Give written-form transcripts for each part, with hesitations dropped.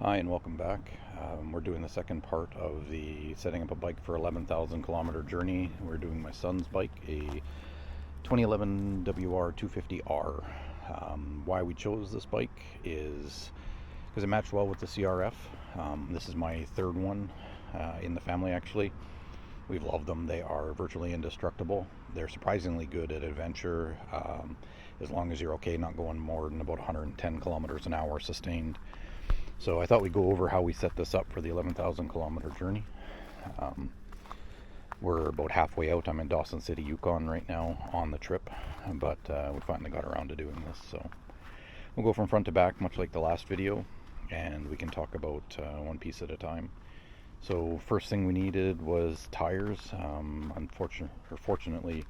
Hi and welcome back. We're doing the second part of the setting up a bike for 11,000 kilometer journey. We're doing my son's bike, a 2011 WR250R. Why we chose this bike is because it matched well with the CRF. This is my third one in the family actually. We've loved them. They are virtually indestructible. They're surprisingly good at adventure, as long as you're okay not going more than about 110 kilometers an hour sustained. So I thought we'd go over how we set this up for the 11,000 kilometer journey. We're about halfway out. I'm in Dawson City, Yukon right now on the trip, but we finally got around to doing this. So we'll go from front to back, much like the last video, and we can talk about one piece at a time. So first thing we needed was tires. Fortunately,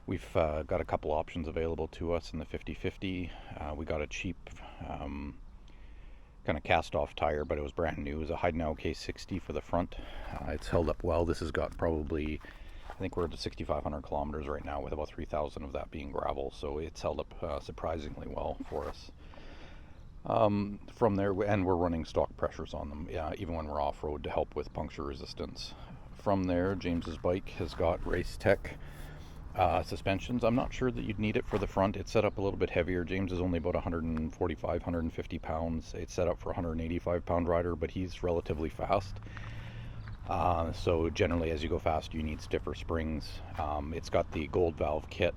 we've got a couple options available to us in the 50/50. We got a cheap kind of cast-off tire, but it was brand new. It was a Heidenau K60 for the front. It's held up well. This has got probably, I think we're at 6,500 kilometers right now, with about 3,000 of that being gravel, so it's held up surprisingly well for us. From there, and we're running stock pressures on them, even when we're off-road, to help with puncture resistance. From there, James's bike has got Race Tech suspensions. I'm not sure that you'd need it for the front. It's set up a little bit heavier. James is only about 145, 150 pounds. It's set up for a 185 pound rider, but he's relatively fast. So generally as you go fast, you need stiffer springs. It's got the gold valve kit.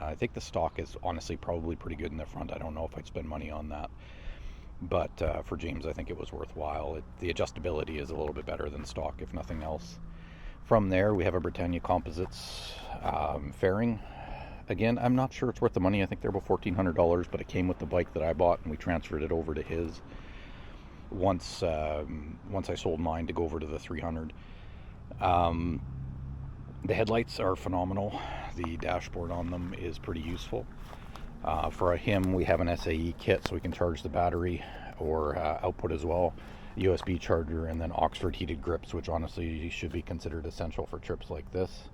I think the stock is honestly probably pretty good in the front. I don't know if I'd spend money on that. But for James, I think it was worthwhile. The adjustability is a little bit better than stock, if nothing else. From there, we have a Britannia Composites fairing. Again, I'm not sure it's worth the money. I think they're about $1,400, but it came with the bike that I bought, and we transferred it over to his once I sold mine to go over to the 300. The headlights are phenomenal. The dashboard on them is pretty useful. For him, we have an SAE kit, so we can charge the battery or output as well. USB charger, and then Oxford heated grips, which honestly should be considered essential for trips like this.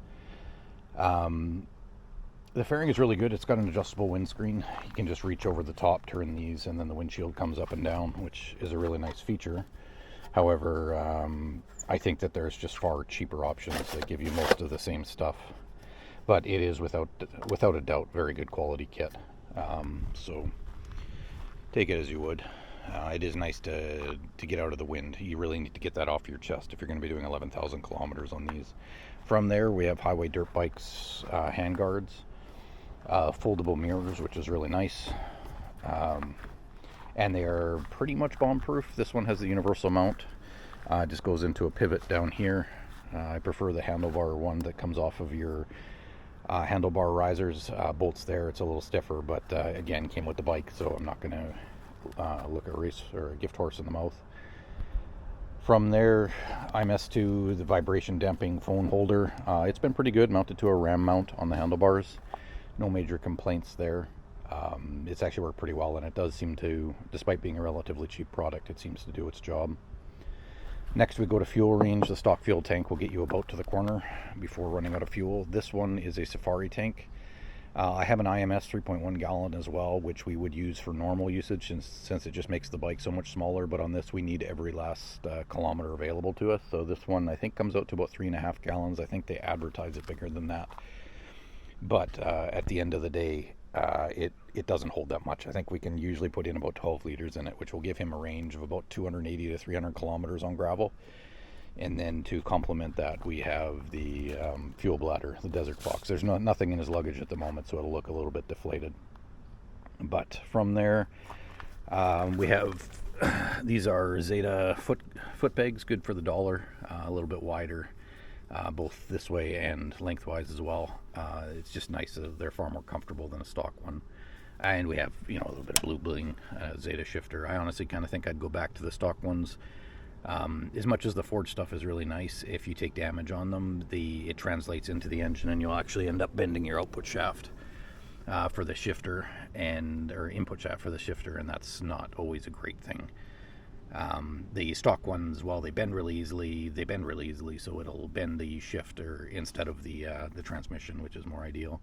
The fairing is really good. It's got an adjustable windscreen. You can just reach over the top, turn these, and then the windshield comes up and down, which is a really nice feature. However, I think that there's just far cheaper options that give you most of the same stuff, but it is without a doubt very good quality kit. So take it as you would. It is nice to get out of the wind. You really need to get that off your chest if you're going to be doing 11,000 kilometers on these. From there, we have Highway Dirt Bikes handguards, foldable mirrors, which is really nice. And they are pretty much bomb-proof. This one has the universal mount. It just goes into a pivot down here. I prefer the handlebar one that comes off of your handlebar risers. Bolts there. It's a little stiffer, but again, came with the bike, so I'm not going to look a race or a gift horse in the mouth. From there, IMS2, the vibration damping phone holder. It's been pretty good, mounted to a ram mount on the handlebars. No major complaints there. It's actually worked pretty well, and it does seem to, despite being a relatively cheap product, it seems to do its job. Next, we go to fuel range. The stock fuel tank will get you about to the corner before running out of fuel. This one is a Safari tank. I have an IMS 3.1 gallon as well, which we would use for normal usage since it just makes the bike so much smaller, but on this we need every last kilometer available to us. So this one I think comes out to about 3.5 gallons. I think they advertise it bigger than that, but at the end of the day, it doesn't hold that much. I think we can usually put in about 12 liters in it, which will give him a range of about 280 to 300 kilometers on gravel. And then to complement that, we have the fuel bladder, the Desert Fox. There's nothing in his luggage at the moment, so it'll look a little bit deflated. But from there, we have these are Zeta foot pegs, good for the dollar, a little bit wider, both this way and lengthwise as well. It's just nice. They're far more comfortable than a stock one. And we have, a little bit of blue bling Zeta shifter. I honestly kind of think I'd go back to the stock ones. As much as the Ford stuff is really nice, if you take damage on them, it translates into the engine, and you'll actually end up bending your output shaft for the shifter, or input shaft for the shifter, and that's not always a great thing. The stock ones, while they bend really easily, so it'll bend the shifter instead of the transmission, which is more ideal.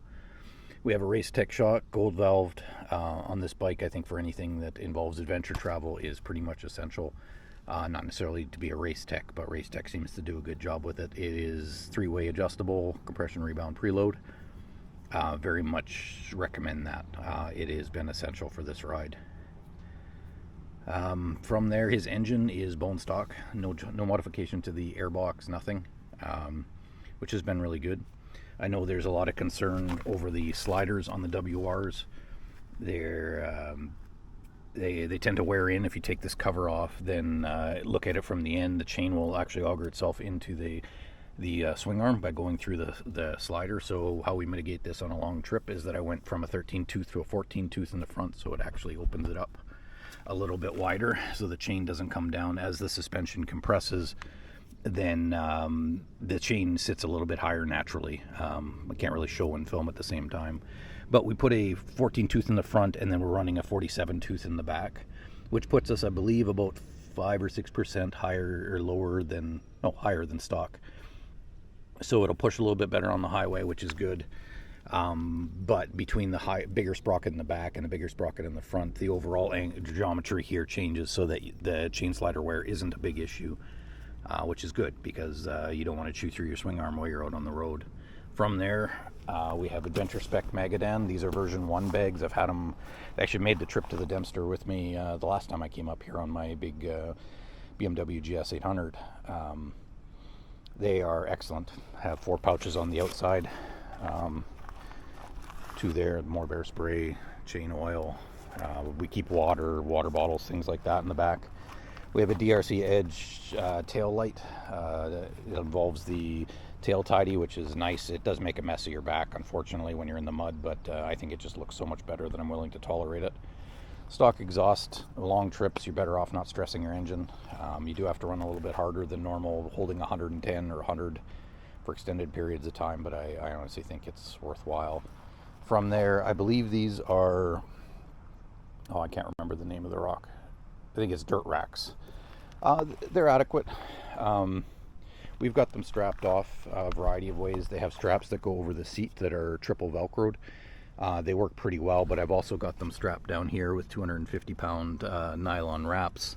We have a Race Tech shock, gold valved on this bike. I think for anything that involves adventure travel is pretty much essential. Not necessarily to be a race tech, but race tech seems to do a good job with it. It is 3-way adjustable, compression rebound preload. Very much recommend that. It has been essential for this ride. From there, his engine is bone stock, no modification to the airbox, nothing, which has been really good. I know there's a lot of concern over the sliders on the WRs. They tend to wear in if you take this cover off. Then look at it from the end. The chain will actually auger itself into the swing arm by going through the slider. So how we mitigate this on a long trip is that I went from a 13 tooth to a 14 tooth in the front, so it actually opens it up a little bit wider so the chain doesn't come down. As the suspension compresses, then the chain sits a little bit higher naturally. I can't really show and film at the same time, but we put a 14 tooth in the front, and then we're running a 47 tooth in the back, which puts us, I believe, about 5 or 6% higher or lower than, no, higher than stock. So it'll push a little bit better on the highway, which is good. But between the bigger sprocket in the back and the bigger sprocket in the front, the overall geometry here changes so that the chain slider wear isn't a big issue, which is good because you don't want to chew through your swing arm while you're out on the road. From there, we have Adventure Spec Magadan. These are version 1 bags. I've had them, they actually made the trip to the Dempster with me the last time I came up here on my big BMW GS 800. They are excellent. Have 4 pouches on the outside. 2 there, more bear spray, chain oil. We keep water bottles, things like that in the back. We have a DRC Edge tail light. It involves the tail tidy, which is nice. It does make a mess of your back, unfortunately, when you're in the mud, but I think it just looks so much better that I'm willing to tolerate it. Stock exhaust. Long trips, you're better off not stressing your engine. You do have to run a little bit harder than normal, holding 110 or 100 for extended periods of time, but I honestly think it's worthwhile. From there, I believe these are, I can't remember the name of the rock. I think it's dirt racks. They're adequate. We've got them strapped off a variety of ways. They have straps that go over the seat that are triple Velcroed. They work pretty well, but I've also got them strapped down here with 250-pound nylon wraps.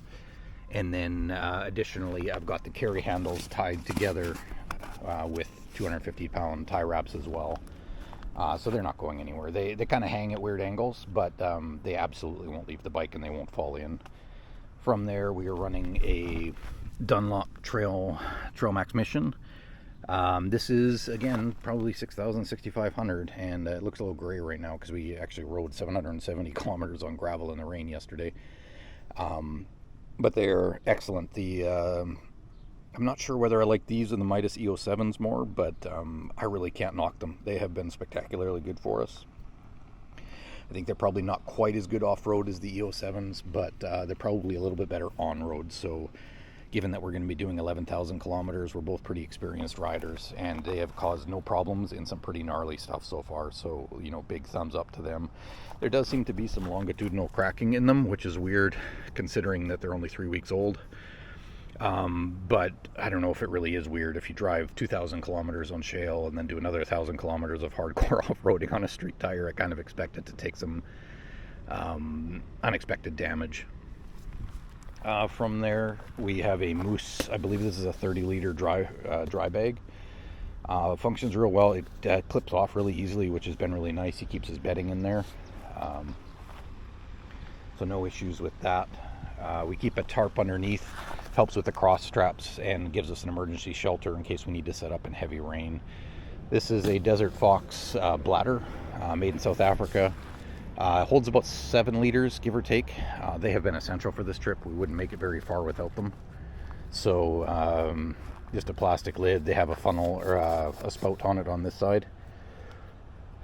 And then additionally, I've got the carry handles tied together with 250-pound tie wraps as well. So they're not going anywhere. They kind of hang at weird angles, but they absolutely won't leave the bike and they won't fall in. From there, we are running a Dunlop Trail Max Mission. This is, again, probably 6,000, 6,500, and it looks a little gray right now because we actually rode 770 kilometers on gravel in the rain yesterday. But they're excellent. I'm not sure whether I like these or the Midas EO7s more, but I really can't knock them. They have been spectacularly good for us. I think they're probably not quite as good off-road as the EO7s, but they're probably a little bit better on-road. So given that we're going to be doing 11,000 kilometers, we're both pretty experienced riders, and they have caused no problems in some pretty gnarly stuff so far. So, big thumbs up to them. There does seem to be some longitudinal cracking in them, which is weird considering that they're only 3 weeks old. But I don't know if it really is weird. If you drive 2,000 kilometers on shale and then do another 1,000 kilometers of hardcore off-roading on a street tire, I kind of expect it to take some unexpected damage. From there, we have a Moose. I believe this is a 30-liter dry bag. Functions real well. It clips off really easily, which has been really nice. He keeps his bedding in there. So no issues with that. We keep a tarp underneath. Helps with the cross straps and gives us an emergency shelter in case we need to set up in heavy rain. This is a Desert Fox bladder made in South Africa. Holds about 7 liters, give or take. They have been essential for this trip. We wouldn't make it very far without them. So just a plastic lid. They have a funnel or a spout on it on this side.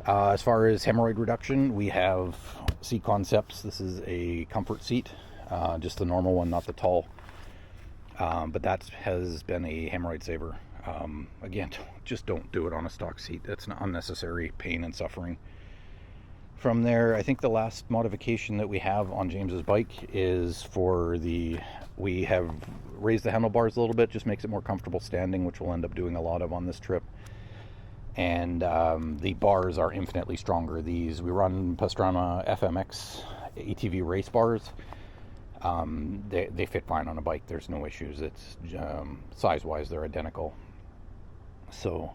As far as hemorrhoid reduction, we have Seat Concepts. This is a comfort seat, just the normal one, not the tall. But that has been a hemorrhoid saver. Again, just don't do it on a stock seat. That's an unnecessary pain and suffering. From there, I think the last modification that we have on James's bike is we have raised the handlebars a little bit, just makes it more comfortable standing, which we'll end up doing a lot of on this trip. And the bars are infinitely stronger. We run Pastrana FMX ATV race bars. They fit fine on a bike. There's no issues. It's size-wise, they're identical. So,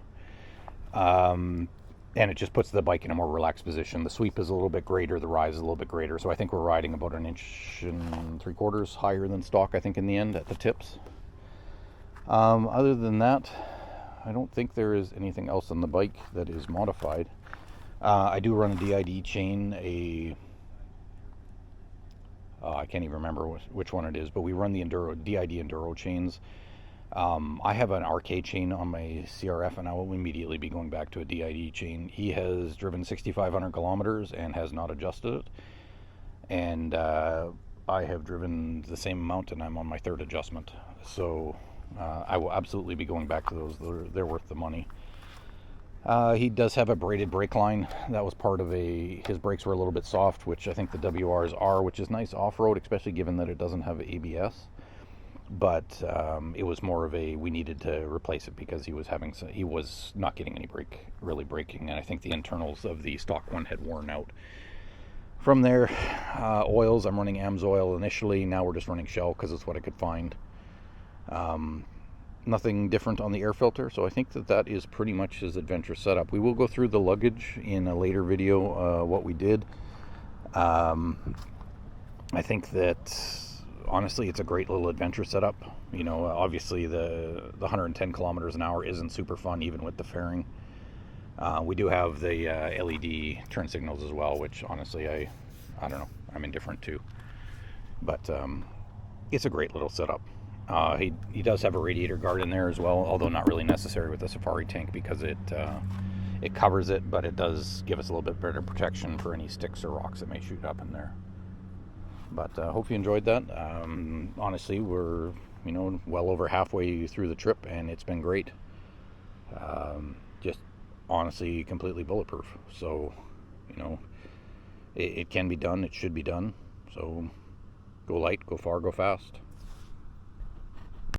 and it just puts the bike in a more relaxed position. The sweep is a little bit greater, the rise is a little bit greater. So I think we're riding about 1.75 inches higher than stock, I think, in the end at the tips. Other than that, I don't think there is anything else on the bike that is modified. I do run a DID chain, I can't even remember which one it is, but we run the DID Enduro chains. I have an RK chain on my CRF, and I will immediately be going back to a DID chain. He has driven 6,500 kilometers and has not adjusted it. And I have driven the same amount, and I'm on my third adjustment. So I will absolutely be going back to those. They're worth the money. He does have a braided brake line. That was part of his brakes were a little bit soft, which I think the WRs are, which is nice off-road, especially given that it doesn't have ABS. But it was more of we needed to replace it because he was not getting any braking, and I think the internals of the stock one had worn out. From there, oils, I'm running AMSOIL initially. Now we're just running Shell because it's what I could find. Nothing different on the air filter, so I think that is pretty much his adventure setup. We will go through the luggage in a later video, what we did. I think that honestly it's a great little adventure setup. You know, obviously the 110 kilometers an hour isn't super fun even with the fairing. We do have the LED turn signals as well, which honestly I don't know, I'm indifferent to. But it's a great little setup. He does have a radiator guard in there as well, although not really necessary with the Safari tank because it covers it, but it does give us a little bit better protection for any sticks or rocks that may shoot up in there. But hope you enjoyed that. Honestly, we're well over halfway through the trip, and it's been great. Just honestly completely bulletproof. So it can be done. It should be done. So go light, go far, go fast.